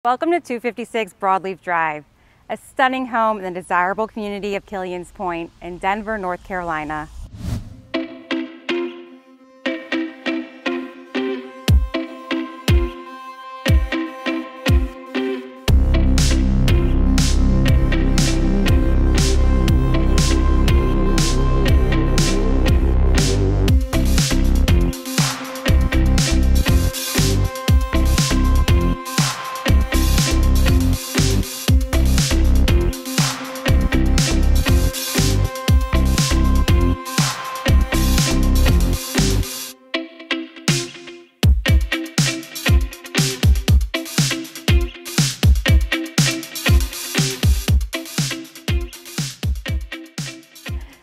Welcome to 256 Broadleaf Drive, a stunning home in the desirable community of Killians Pointe in Denver, North Carolina.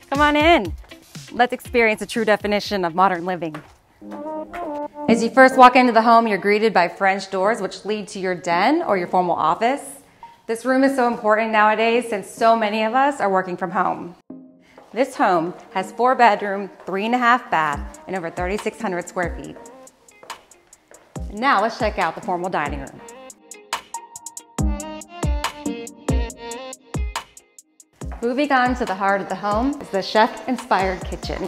Come on in. Let's experience a true definition of modern living. As you first walk into the home, you're greeted by French doors which lead to your den or your formal office. This room is so important nowadays since so many of us are working from home. This home has 4 bedroom, 3.5 bath, and over 3,600 square feet. Now let's check out the formal dining room. Moving on to the heart of the home is the chef-inspired kitchen.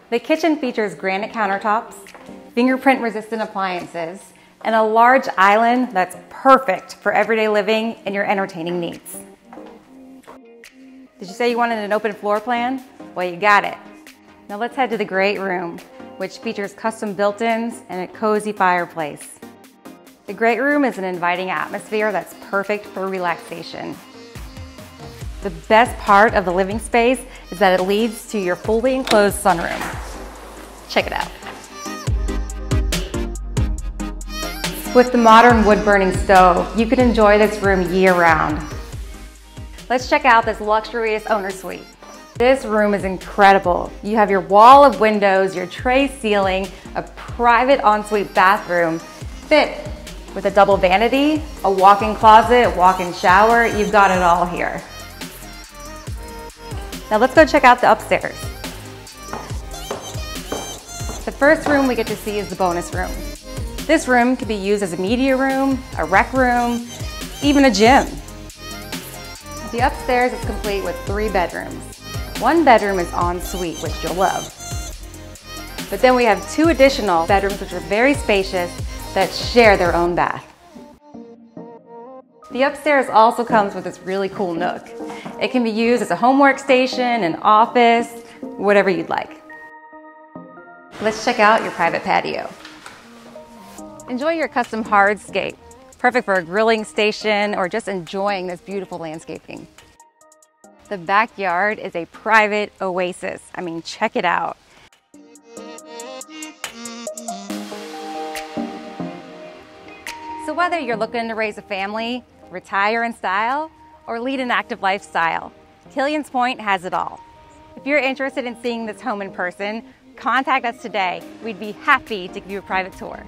The kitchen features granite countertops, fingerprint-resistant appliances, and a large island that's perfect for everyday living and your entertaining needs. Did you say you wanted an open floor plan? Well, you got it. Now let's head to the great room, which features custom built-ins and a cozy fireplace. The great room is an inviting atmosphere that's perfect for relaxation. The best part of the living space is that it leads to your fully enclosed sunroom. Check it out. With the modern wood-burning stove, you can enjoy this room year-round. Let's check out this luxurious owner suite. This room is incredible. You have your wall of windows, your tray ceiling, a private ensuite bathroom, fit with a double vanity, a walk-in closet, walk-in shower. You've got it all here. Now let's go check out the upstairs. The first room we get to see is the bonus room. This room could be used as a media room, a rec room, even a gym. The upstairs is complete with 3 bedrooms. 1 bedroom is en suite, which you'll love. But then we have 2 additional bedrooms which are very spacious that share their own bath. The upstairs also comes with this really cool nook. It can be used as a home workstation, an office, whatever you'd like. Let's check out your private patio. Enjoy your custom hardscape, perfect for a grilling station or just enjoying this beautiful landscaping. The backyard is a private oasis. I mean, check it out. So whether you're looking to raise a family, retire in style, or lead an active lifestyle, Killians Pointe has it all. If you're interested in seeing this home in person, contact us today. We'd be happy to give you a private tour.